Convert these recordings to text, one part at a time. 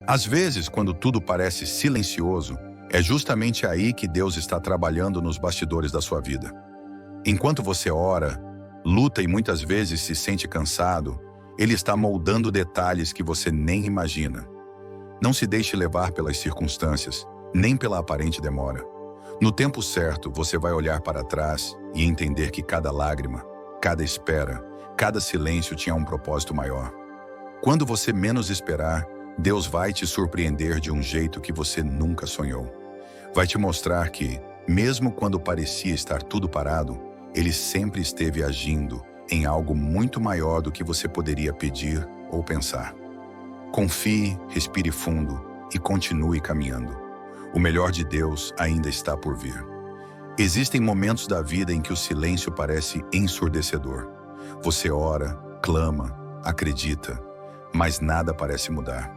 Às vezes, quando tudo parece silencioso, é justamente aí que Deus está trabalhando nos bastidores da sua vida. Enquanto você ora, luta e muitas vezes se sente cansado, Ele está moldando detalhes que você nem imagina. Não se deixe levar pelas circunstâncias, nem pela aparente demora. No tempo certo, você vai olhar para trás e entender que cada lágrima, cada espera, cada silêncio tinha um propósito maior. Quando você menos esperar, Deus vai te surpreender de um jeito que você nunca sonhou. Vai te mostrar que, mesmo quando parecia estar tudo parado, Ele sempre esteve agindo em algo muito maior do que você poderia pedir ou pensar. Confie, respire fundo e continue caminhando. O melhor de Deus ainda está por vir. Existem momentos da vida em que o silêncio parece ensurdecedor. Você ora, clama, acredita, mas nada parece mudar.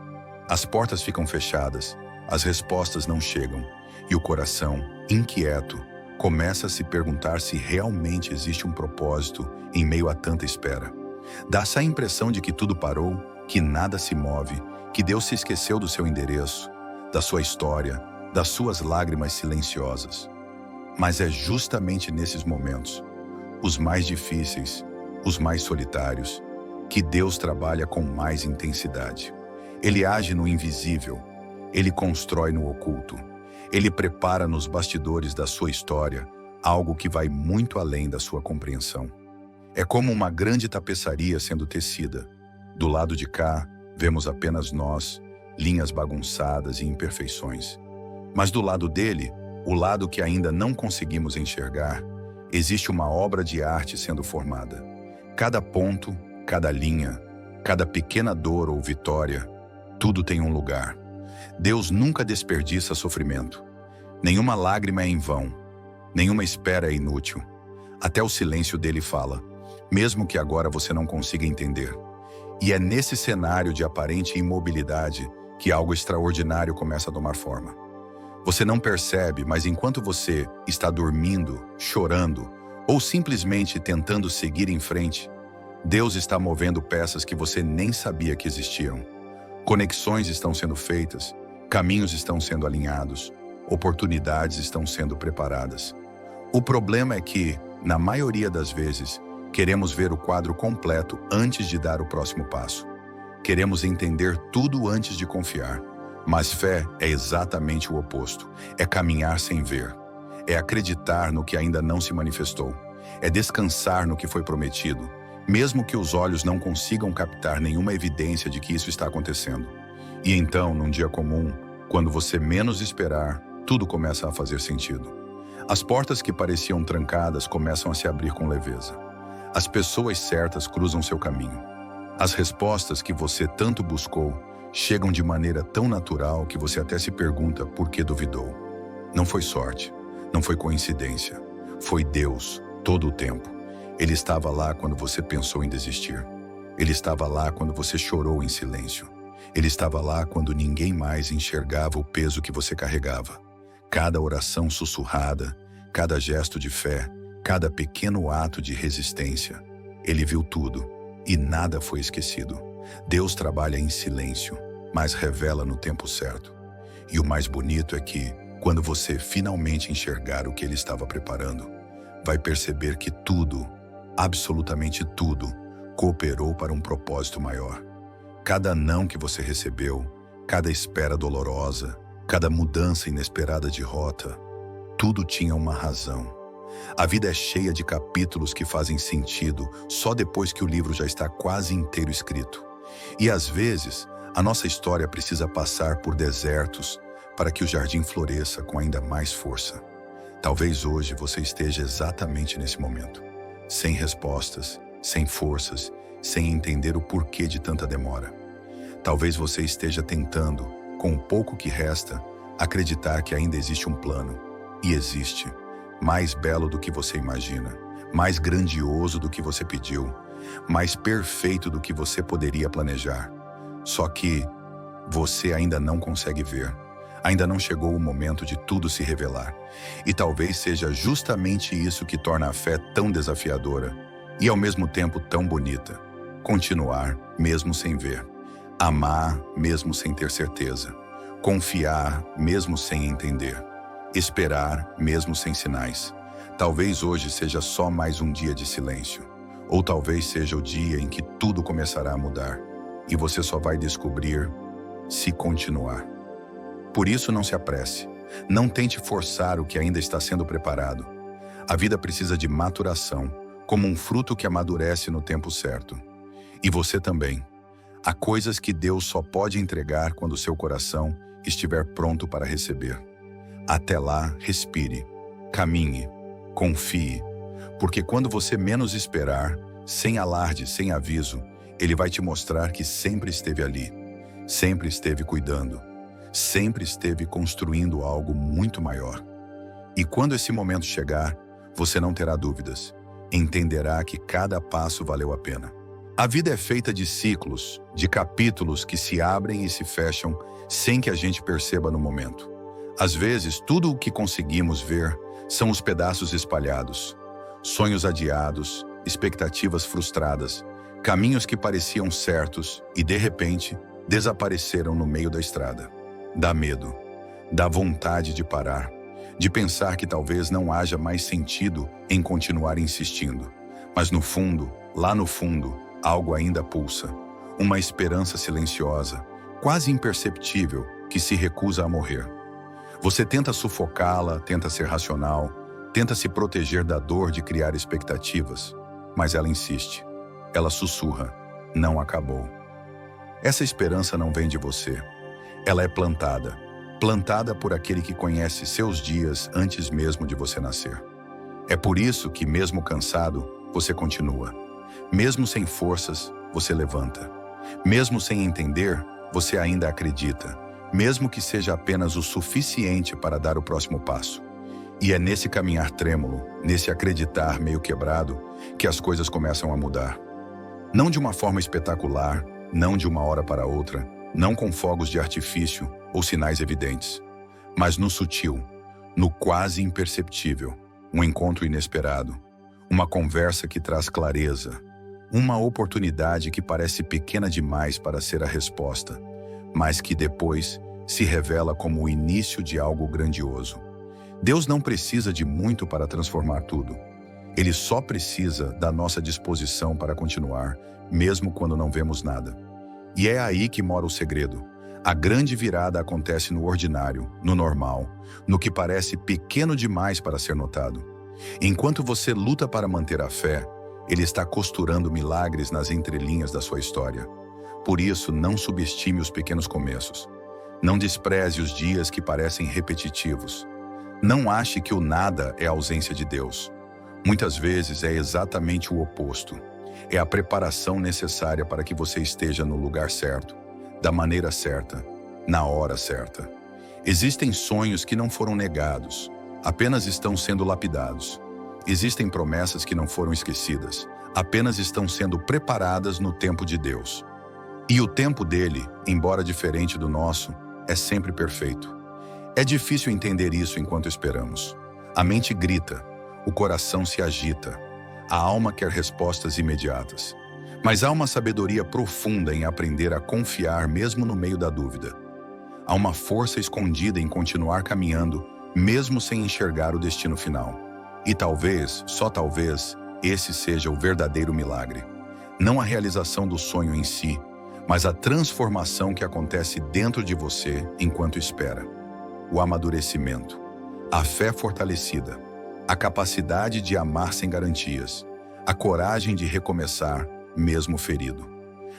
As portas ficam fechadas, as respostas não chegam, e o coração, inquieto, começa a se perguntar se realmente existe um propósito em meio a tanta espera. Dá-se a impressão de que tudo parou, que nada se move, que Deus se esqueceu do seu endereço, da sua história, das suas lágrimas silenciosas. Mas é justamente nesses momentos, os mais difíceis, os mais solitários, que Deus trabalha com mais intensidade. Ele age no invisível, Ele constrói no oculto, Ele prepara nos bastidores da sua história algo que vai muito além da sua compreensão. É como uma grande tapeçaria sendo tecida. Do lado de cá, vemos apenas nós, linhas bagunçadas e imperfeições. Mas do lado dele, o lado que ainda não conseguimos enxergar, existe uma obra de arte sendo formada. Cada ponto, cada linha, cada pequena dor ou vitória, tudo tem um lugar. Deus nunca desperdiça sofrimento. Nenhuma lágrima é em vão, nenhuma espera é inútil. Até o silêncio dele fala, mesmo que agora você não consiga entender. E é nesse cenário de aparente imobilidade que algo extraordinário começa a tomar forma. Você não percebe, mas enquanto você está dormindo, chorando, ou simplesmente tentando seguir em frente, Deus está movendo peças que você nem sabia que existiam. Conexões estão sendo feitas, caminhos estão sendo alinhados, oportunidades estão sendo preparadas. O problema é que, na maioria das vezes, queremos ver o quadro completo antes de dar o próximo passo. Queremos entender tudo antes de confiar. Mas fé é exatamente o oposto. É caminhar sem ver. É acreditar no que ainda não se manifestou. É descansar no que foi prometido, mesmo que os olhos não consigam captar nenhuma evidência de que isso está acontecendo. E então, num dia comum, quando você menos esperar, tudo começa a fazer sentido. As portas que pareciam trancadas começam a se abrir com leveza. As pessoas certas cruzam seu caminho. As respostas que você tanto buscou chegam de maneira tão natural que você até se pergunta por que duvidou. Não foi sorte, não foi coincidência. Foi Deus, todo o tempo. Ele estava lá quando você pensou em desistir. Ele estava lá quando você chorou em silêncio. Ele estava lá quando ninguém mais enxergava o peso que você carregava. Cada oração sussurrada, cada gesto de fé, cada pequeno ato de resistência. Ele viu tudo e nada foi esquecido. Deus trabalha em silêncio, mas revela no tempo certo. E o mais bonito é que, quando você finalmente enxergar o que Ele estava preparando, vai perceber que tudo, absolutamente tudo, cooperou para um propósito maior. Cada não que você recebeu, cada espera dolorosa, cada mudança inesperada de rota, tudo tinha uma razão. A vida é cheia de capítulos que fazem sentido só depois que o livro já está quase inteiro escrito. E às vezes, a nossa história precisa passar por desertos para que o jardim floresça com ainda mais força. Talvez hoje você esteja exatamente nesse momento. Sem respostas, sem forças, sem entender o porquê de tanta demora. Talvez você esteja tentando, com o pouco que resta, acreditar que ainda existe um plano. E existe. Mais belo do que você imagina. Mais grandioso do que você pediu. Mais perfeito do que você poderia planejar. Só que você ainda não consegue ver. Ainda não chegou o momento de tudo se revelar. E talvez seja justamente isso que torna a fé tão desafiadora e ao mesmo tempo tão bonita. Continuar, mesmo sem ver. Amar mesmo sem ter certeza. Confiar mesmo sem entender. Esperar mesmo sem sinais. Talvez hoje seja só mais um dia de silêncio. Ou talvez seja o dia em que tudo começará a mudar. E você só vai descobrir se continuar. Por isso não se apresse. Não tente forçar o que ainda está sendo preparado. A vida precisa de maturação, como um fruto que amadurece no tempo certo. E você também. Há coisas que Deus só pode entregar quando seu coração estiver pronto para receber. Até lá, respire, caminhe, confie, porque quando você menos esperar, sem alarde, sem aviso, Ele vai te mostrar que sempre esteve ali, sempre esteve cuidando, sempre esteve construindo algo muito maior. E quando esse momento chegar, você não terá dúvidas, entenderá que cada passo valeu a pena. A vida é feita de ciclos, de capítulos que se abrem e se fecham sem que a gente perceba no momento. Às vezes, tudo o que conseguimos ver são os pedaços espalhados, sonhos adiados, expectativas frustradas, caminhos que pareciam certos e, de repente, desapareceram no meio da estrada. Dá medo, dá vontade de parar, de pensar que talvez não haja mais sentido em continuar insistindo. Mas no fundo, lá no fundo, algo ainda pulsa, uma esperança silenciosa, quase imperceptível, que se recusa a morrer. Você tenta sufocá-la, tenta ser racional, tenta se proteger da dor de criar expectativas, mas ela insiste. Ela sussurra, não acabou. Essa esperança não vem de você. Ela é plantada por aquele que conhece seus dias antes mesmo de você nascer. É por isso que, mesmo cansado, você continua. Mesmo sem forças, você levanta. Mesmo sem entender, você ainda acredita, mesmo que seja apenas o suficiente para dar o próximo passo. E é nesse caminhar trêmulo, nesse acreditar meio quebrado, que as coisas começam a mudar. Não de uma forma espetacular, não de uma hora para outra, não com fogos de artifício ou sinais evidentes, mas no sutil, no quase imperceptível, um encontro inesperado, uma conversa que traz clareza, uma oportunidade que parece pequena demais para ser a resposta, mas que depois se revela como o início de algo grandioso. Deus não precisa de muito para transformar tudo. Ele só precisa da nossa disposição para continuar, mesmo quando não vemos nada. E é aí que mora o segredo. A grande virada acontece no ordinário, no normal, no que parece pequeno demais para ser notado. Enquanto você luta para manter a fé, Ele está costurando milagres nas entrelinhas da sua história. Por isso, não subestime os pequenos começos. Não despreze os dias que parecem repetitivos. Não ache que o nada é a ausência de Deus. Muitas vezes é exatamente o oposto. É a preparação necessária para que você esteja no lugar certo, da maneira certa, na hora certa. Existem sonhos que não foram negados, apenas estão sendo lapidados. Existem promessas que não foram esquecidas, apenas estão sendo preparadas no tempo de Deus. E o tempo dele, embora diferente do nosso, é sempre perfeito. É difícil entender isso enquanto esperamos. A mente grita, o coração se agita, a alma quer respostas imediatas. Mas há uma sabedoria profunda em aprender a confiar mesmo no meio da dúvida. Há uma força escondida em continuar caminhando, mesmo sem enxergar o destino final. E talvez, só talvez, esse seja o verdadeiro milagre. Não a realização do sonho em si, mas a transformação que acontece dentro de você enquanto espera. O amadurecimento, a fé fortalecida, a capacidade de amar sem garantias, a coragem de recomeçar, mesmo ferido.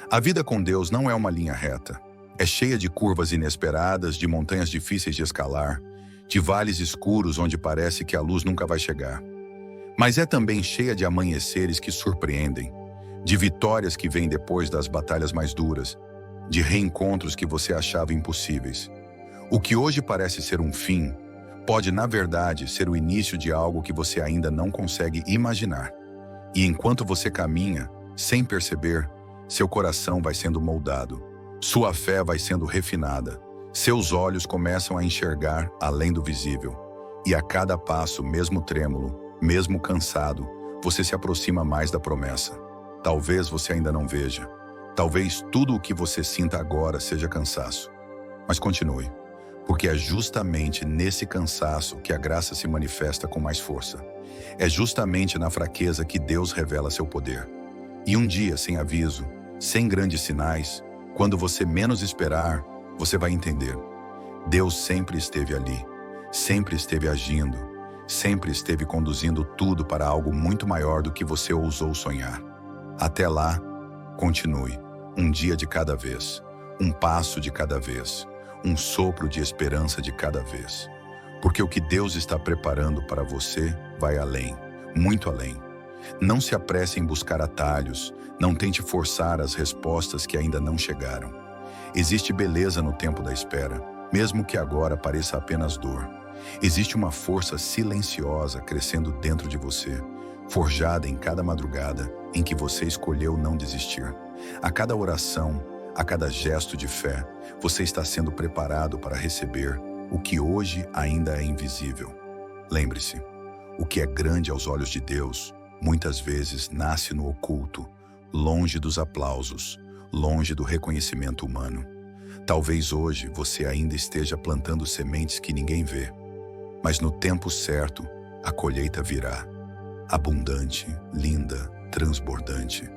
A vida com Deus não é uma linha reta. É cheia de curvas inesperadas, de montanhas difíceis de escalar, de vales escuros onde parece que a luz nunca vai chegar. Mas é também cheia de amanheceres que surpreendem, de vitórias que vêm depois das batalhas mais duras, de reencontros que você achava impossíveis. O que hoje parece ser um fim, pode, na verdade, ser o início de algo que você ainda não consegue imaginar. E enquanto você caminha, sem perceber, seu coração vai sendo moldado, sua fé vai sendo refinada, seus olhos começam a enxergar além do visível. E a cada passo, mesmo trêmulo, mesmo cansado, você se aproxima mais da promessa. Talvez você ainda não veja, Talvez tudo o que você sinta agora seja cansaço. Mas continue, porque é justamente nesse cansaço que a graça se manifesta com mais força. É justamente na fraqueza que Deus revela seu poder. E um dia, sem aviso, sem grandes sinais, quando você menos esperar, você vai entender. Deus sempre esteve ali, sempre esteve agindo, sempre esteve conduzindo tudo para algo muito maior do que você ousou sonhar. Até lá, continue, um dia de cada vez, um passo de cada vez, um sopro de esperança de cada vez. Porque o que Deus está preparando para você vai além, muito além. Não se apresse em buscar atalhos, não tente forçar as respostas que ainda não chegaram. Existe beleza no tempo da espera, mesmo que agora pareça apenas dor. Existe uma força silenciosa crescendo dentro de você, forjada em cada madrugada em que você escolheu não desistir. A cada oração, a cada gesto de fé, você está sendo preparado para receber o que hoje ainda é invisível. Lembre-se, o que é grande aos olhos de Deus, muitas vezes nasce no oculto, longe dos aplausos, longe do reconhecimento humano. Talvez hoje você ainda esteja plantando sementes que ninguém vê, mas no tempo certo, a colheita virá. Abundante, linda, transbordante.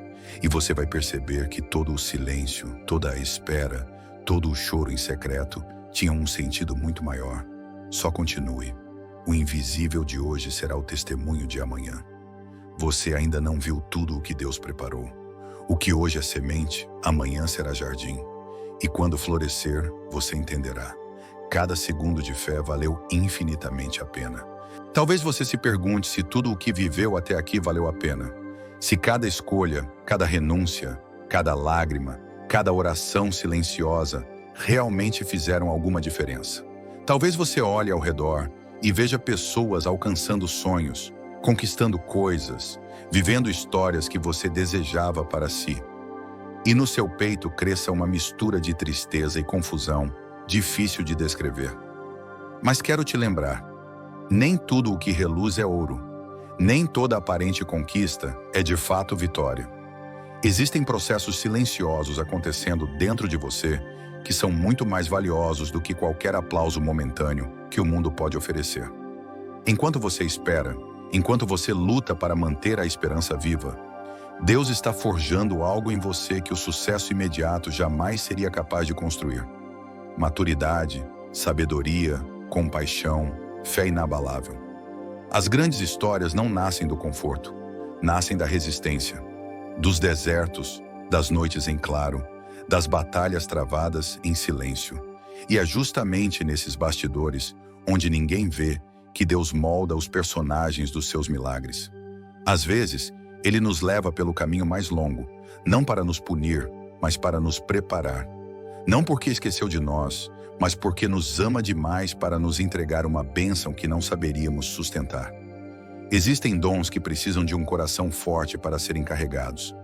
E você vai perceber que todo o silêncio, toda a espera, todo o choro em secreto tinham um sentido muito maior. Só continue. O invisível de hoje será o testemunho de amanhã. Você ainda não viu tudo o que Deus preparou. O que hoje é semente, amanhã será jardim. E quando florescer, você entenderá. Cada segundo de fé valeu infinitamente a pena. Talvez você se pergunte se tudo o que viveu até aqui valeu a pena. Se cada escolha, cada renúncia, cada lágrima, cada oração silenciosa realmente fizeram alguma diferença. Talvez você olhe ao redor e veja pessoas alcançando sonhos, conquistando coisas, vivendo histórias que você desejava para si. E no seu peito cresça uma mistura de tristeza e confusão, difícil de descrever. Mas quero te lembrar, nem tudo o que reluz é ouro. Nem toda aparente conquista é de fato vitória. Existem processos silenciosos acontecendo dentro de você que são muito mais valiosos do que qualquer aplauso momentâneo que o mundo pode oferecer. Enquanto você espera, enquanto você luta para manter a esperança viva, Deus está forjando algo em você que o sucesso imediato jamais seria capaz de construir. Maturidade, sabedoria, compaixão, fé inabalável. As grandes histórias não nascem do conforto, nascem da resistência, dos desertos, das noites em claro, das batalhas travadas em silêncio. E é justamente nesses bastidores, onde ninguém vê, que Deus molda os personagens dos seus milagres. Às vezes, Ele nos leva pelo caminho mais longo, não para nos punir, mas para nos preparar. Não porque esqueceu de nós, mas porque nos ama demais para nos entregar uma bênção que não saberíamos sustentar. Existem dons que precisam de um coração forte para serem carregados.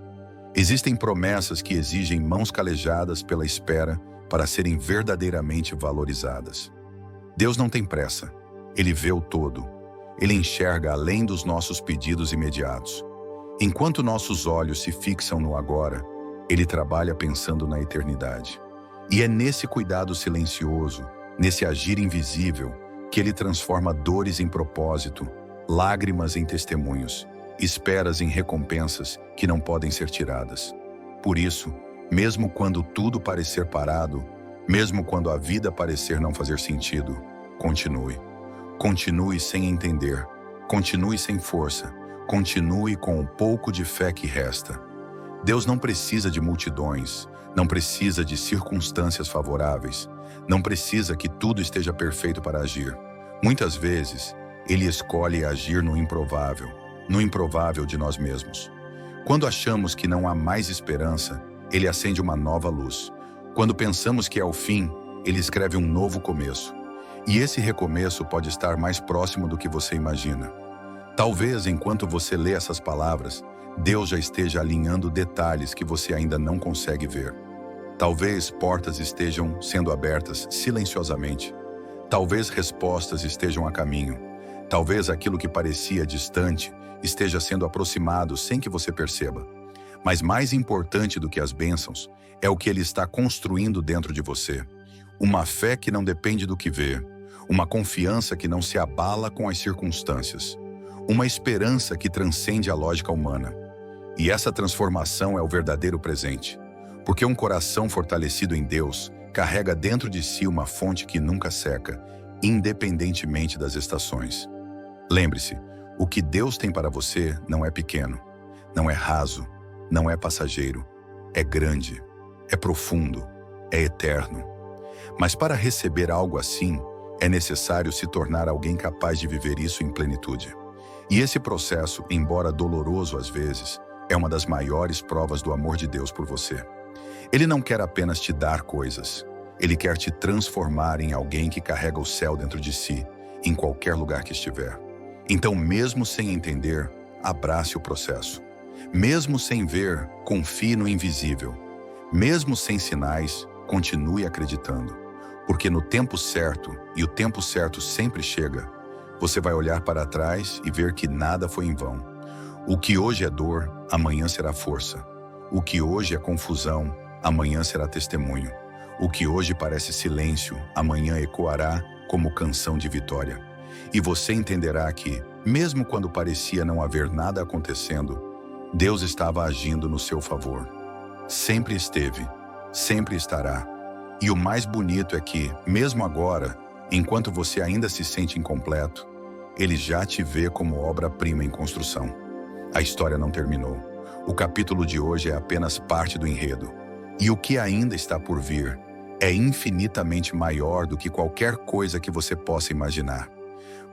Existem promessas que exigem mãos calejadas pela espera para serem verdadeiramente valorizadas. Deus não tem pressa. Ele vê o todo. Ele enxerga além dos nossos pedidos imediatos. Enquanto nossos olhos se fixam no agora, Ele trabalha pensando na eternidade. E é nesse cuidado silencioso, nesse agir invisível, que Ele transforma dores em propósito, lágrimas em testemunhos, esperas em recompensas que não podem ser tiradas. Por isso, mesmo quando tudo parecer parado, mesmo quando a vida parecer não fazer sentido, continue. Continue sem entender, continue sem força, continue com o pouco de fé que resta. Deus não precisa de multidões, não precisa de circunstâncias favoráveis, não precisa que tudo esteja perfeito para agir. Muitas vezes, Ele escolhe agir no improvável de nós mesmos. Quando achamos que não há mais esperança, Ele acende uma nova luz. Quando pensamos que é o fim, Ele escreve um novo começo. E esse recomeço pode estar mais próximo do que você imagina. Talvez, enquanto você lê essas palavras, Deus já esteja alinhando detalhes que você ainda não consegue ver. Talvez portas estejam sendo abertas silenciosamente. Talvez respostas estejam a caminho. Talvez aquilo que parecia distante esteja sendo aproximado sem que você perceba. Mas mais importante do que as bênçãos é o que Ele está construindo dentro de você. Uma fé que não depende do que vê, uma confiança que não se abala com as circunstâncias, uma esperança que transcende a lógica humana. E essa transformação é o verdadeiro presente, porque um coração fortalecido em Deus carrega dentro de si uma fonte que nunca seca, independentemente das estações. Lembre-se, o que Deus tem para você não é pequeno, não é raso, não é passageiro, é grande, é profundo, é eterno. Mas para receber algo assim, é necessário se tornar alguém capaz de viver isso em plenitude. E esse processo, embora doloroso às vezes, é uma das maiores provas do amor de Deus por você. Ele não quer apenas te dar coisas, Ele quer te transformar em alguém que carrega o céu dentro de si, em qualquer lugar que estiver. Então, mesmo sem entender, abrace o processo. Mesmo sem ver, confie no invisível. Mesmo sem sinais, continue acreditando. Porque no tempo certo, e o tempo certo sempre chega, você vai olhar para trás e ver que nada foi em vão. O que hoje é dor, amanhã será força. O que hoje é confusão, amanhã será testemunho. O que hoje parece silêncio, amanhã ecoará como canção de vitória. E você entenderá que, mesmo quando parecia não haver nada acontecendo, Deus estava agindo no seu favor. Sempre esteve, sempre estará. E o mais bonito é que, mesmo agora, enquanto você ainda se sente incompleto, Ele já te vê como obra-prima em construção. A história não terminou. O capítulo de hoje é apenas parte do enredo. E o que ainda está por vir é infinitamente maior do que qualquer coisa que você possa imaginar.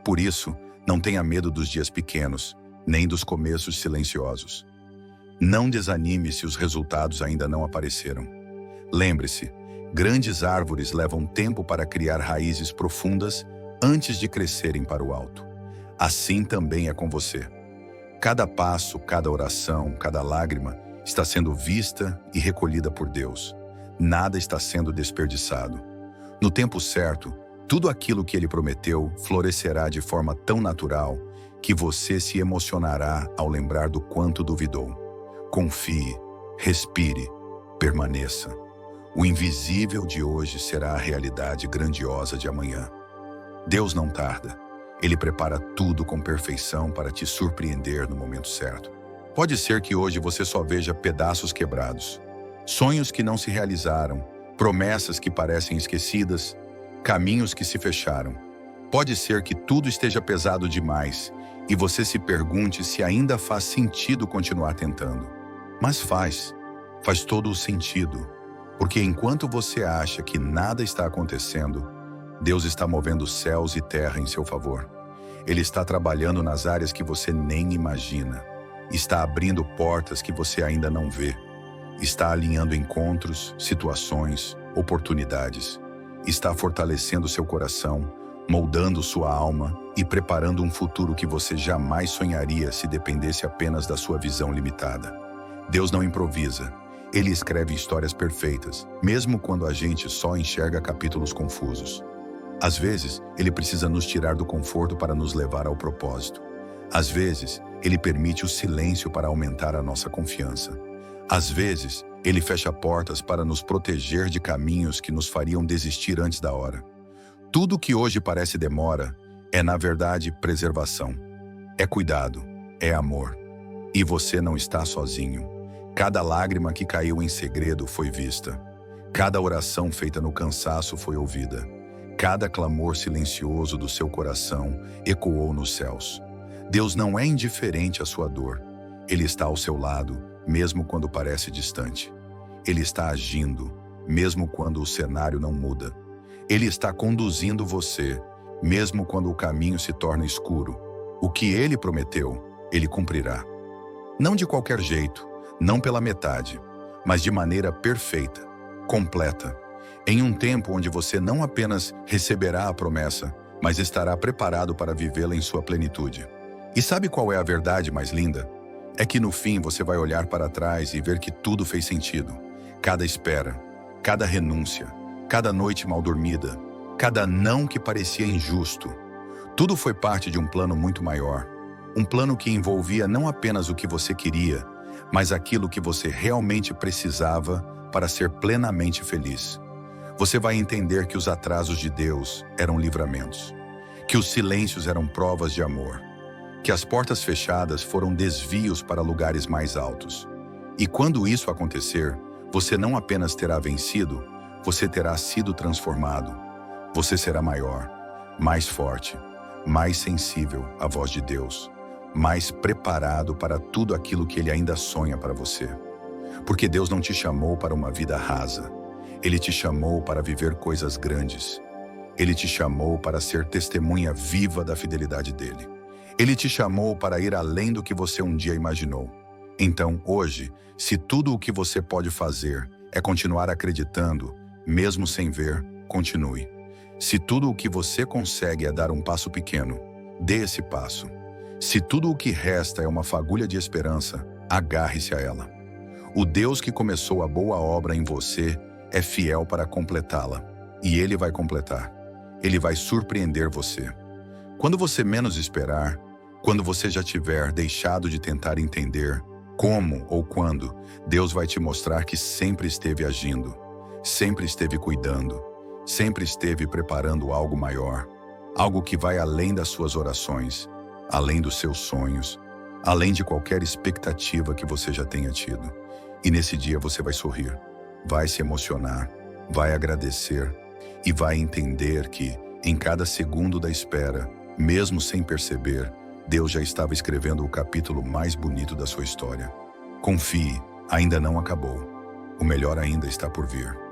Por isso, não tenha medo dos dias pequenos, nem dos começos silenciosos. Não desanime se os resultados ainda não apareceram. Lembre-se, grandes árvores levam tempo para criar raízes profundas antes de crescerem para o alto. Assim também é com você. Cada passo, cada oração, cada lágrima está sendo vista e recolhida por Deus. Nada está sendo desperdiçado. No tempo certo, tudo aquilo que Ele prometeu florescerá de forma tão natural que você se emocionará ao lembrar do quanto duvidou. Confie, respire, permaneça. O invisível de hoje será a realidade grandiosa de amanhã. Deus não tarda. Ele prepara tudo com perfeição para te surpreender no momento certo. Pode ser que hoje você só veja pedaços quebrados, sonhos que não se realizaram, promessas que parecem esquecidas, caminhos que se fecharam. Pode ser que tudo esteja pesado demais e você se pergunte se ainda faz sentido continuar tentando. Mas faz todo o sentido, porque enquanto você acha que nada está acontecendo, Deus está movendo céus e terra em seu favor. Ele está trabalhando nas áreas que você nem imagina. Está abrindo portas que você ainda não vê. Está alinhando encontros, situações, oportunidades. Está fortalecendo seu coração, moldando sua alma e preparando um futuro que você jamais sonharia se dependesse apenas da sua visão limitada. Deus não improvisa. Ele escreve histórias perfeitas, mesmo quando a gente só enxerga capítulos confusos. Às vezes, Ele precisa nos tirar do conforto para nos levar ao propósito. Às vezes, Ele permite o silêncio para aumentar a nossa confiança. Às vezes, Ele fecha portas para nos proteger de caminhos que nos fariam desistir antes da hora. Tudo que hoje parece demora é, na verdade, preservação. É cuidado, é amor. E você não está sozinho. Cada lágrima que caiu em segredo foi vista. Cada oração feita no cansaço foi ouvida. Cada clamor silencioso do seu coração ecoou nos céus. Deus não é indiferente à sua dor. Ele está ao seu lado, mesmo quando parece distante. Ele está agindo, mesmo quando o cenário não muda. Ele está conduzindo você, mesmo quando o caminho se torna escuro. O que Ele prometeu, Ele cumprirá. Não de qualquer jeito, não pela metade, mas de maneira perfeita, completa. Em um tempo onde você não apenas receberá a promessa, mas estará preparado para vivê-la em sua plenitude. E sabe qual é a verdade mais linda? É que no fim você vai olhar para trás e ver que tudo fez sentido. Cada espera, cada renúncia, cada noite mal dormida, cada não que parecia injusto. Tudo foi parte de um plano muito maior. Um plano que envolvia não apenas o que você queria, mas aquilo que você realmente precisava para ser plenamente feliz. Você vai entender que os atrasos de Deus eram livramentos, que os silêncios eram provas de amor, que as portas fechadas foram desvios para lugares mais altos. E quando isso acontecer, você não apenas terá vencido, você terá sido transformado. Você será maior, mais forte, mais sensível à voz de Deus, mais preparado para tudo aquilo que Ele ainda sonha para você. Porque Deus não te chamou para uma vida rasa. Ele te chamou para viver coisas grandes. Ele te chamou para ser testemunha viva da fidelidade dele. Ele te chamou para ir além do que você um dia imaginou. Então, hoje, se tudo o que você pode fazer é continuar acreditando, mesmo sem ver, continue. Se tudo o que você consegue é dar um passo pequeno, dê esse passo. Se tudo o que resta é uma fagulha de esperança, agarre-se a ela. O Deus que começou a boa obra em você é fiel para completá-la. E Ele vai completar. Ele vai surpreender você. Quando você menos esperar, quando você já tiver deixado de tentar entender como ou quando, Deus vai te mostrar que sempre esteve agindo, sempre esteve cuidando, sempre esteve preparando algo maior, algo que vai além das suas orações, além dos seus sonhos, além de qualquer expectativa que você já tenha tido. E nesse dia você vai sorrir, vai se emocionar, vai agradecer e vai entender que, em cada segundo da espera, mesmo sem perceber, Deus já estava escrevendo o capítulo mais bonito da sua história. Confie, ainda não acabou. O melhor ainda está por vir.